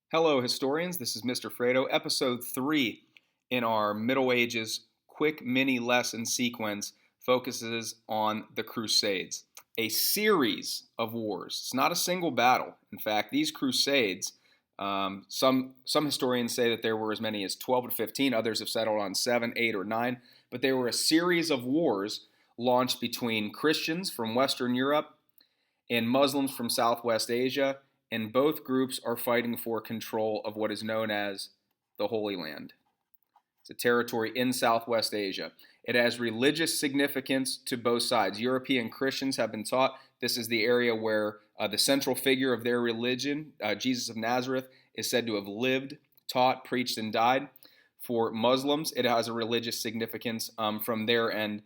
Hello, historians. This is Mr. Fredo, episode 3 in our Middle Ages quick mini lesson sequence focuses on the Crusades, a series of wars. It's not a single battle. In fact, these Crusades, some historians say that there were as many as 12 to 15. Others have settled on 7, 8, or 9. But they were a series of wars launched between Christians from Western Europe and Muslims from Southwest Asia, and both groups are fighting for control of what is known as the Holy Land. It's a territory in Southwest Asia. It has religious significance to both sides. European Christians have been taught this is the area where the central figure of their religion, Jesus of Nazareth, is said to have lived, taught, preached, and died. For Muslims, it has a religious significance from their end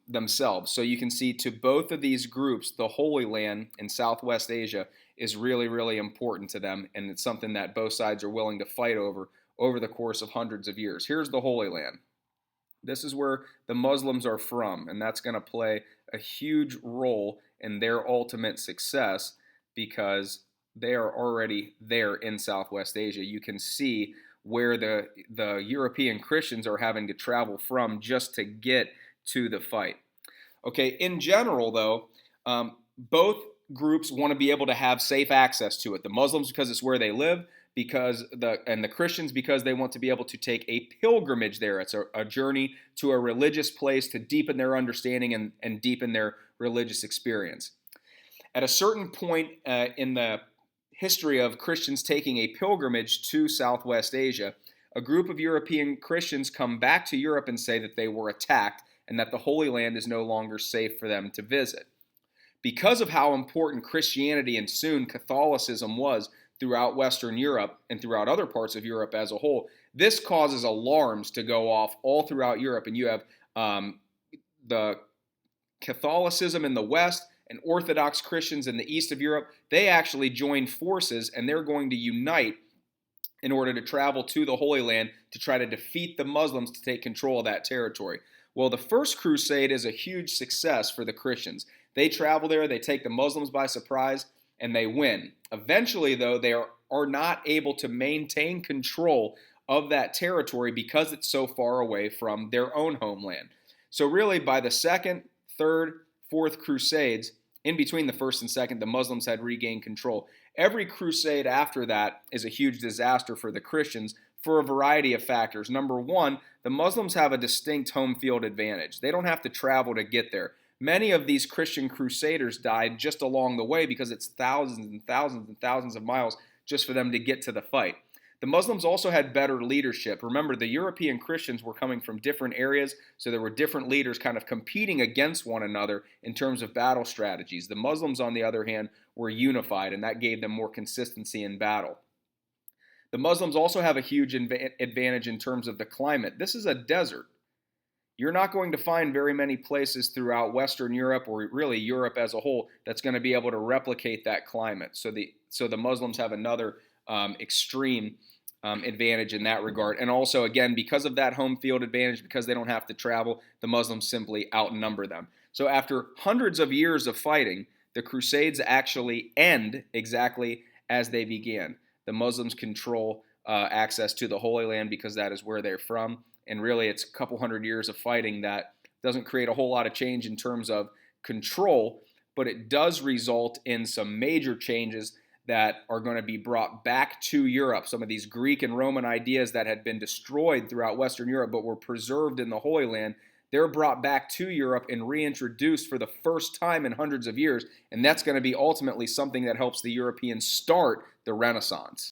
themselves. So you can see to both of these groups, the Holy Land in Southwest Asia is really, really important to them, and it's something that both sides are willing to fight over the course of hundreds of years. Here's the Holy Land. This is where the Muslims are from, and that's going to play a huge role in their ultimate success because they are already there in Southwest Asia. You can see where the European Christians are having to travel from just to get to the fight. Okay, in general, though, both groups want to be able to have safe access to it. The Muslims because it's where they live, and the Christians because they want to be able to take a pilgrimage there. It's a journey to a religious place to deepen their understanding and deepen their religious experience. At a certain point in the history of Christians taking a pilgrimage to Southwest Asia, a group of European Christians come back to Europe and say that they were attacked and that the Holy Land is no longer safe for them to visit. Because of how important Christianity and soon Catholicism was throughout Western Europe and throughout other parts of Europe as a whole, this causes alarms to go off all throughout Europe. And you have the Catholicism in the West and Orthodox Christians in the east of Europe. They actually join forces and they're going to unite in order to travel to the Holy Land to try to defeat the Muslims to take control of that territory. Well, the First Crusade is a huge success for the Christians. They travel there, they take the Muslims by surprise, and they win. Eventually, though, they are not able to maintain control of that territory because it's so far away from their own homeland. So really, by the second, third, fourth Crusades, in between the first and second, the Muslims had regained control. Every crusade after that is a huge disaster for the Christians for a variety of factors. Number one, the Muslims have a distinct home field advantage. They don't have to travel to get there. Many of these Christian crusaders died just along the way because it's thousands and thousands and thousands of miles just for them to get to the fight. The Muslims also had better leadership. Remember, the European Christians were coming from different areas, so there were different leaders kind of competing against one another in terms of battle strategies. The Muslims, on the other hand, were unified, and that gave them more consistency in battle. The Muslims also have a huge advantage in terms of the climate. This is a desert. You're not going to find very many places throughout Western Europe or really Europe as a whole that's going to be able to replicate that climate. So the Muslims have another extreme advantage in that regard. And also, again, because of that home field advantage, because they don't have to travel, the Muslims simply outnumber them. So after hundreds of years of fighting, the Crusades actually end exactly as they began. The Muslims control access to the Holy Land because that is where they're from. And really, it's a couple hundred years of fighting that doesn't create a whole lot of change in terms of control, but it does result in some major changes that are going to be brought back to Europe. Some of these Greek and Roman ideas that had been destroyed throughout Western Europe but were preserved in the Holy Land, they're brought back to Europe and reintroduced for the first time in hundreds of years. And that's going to be ultimately something that helps the Europeans start the Renaissance.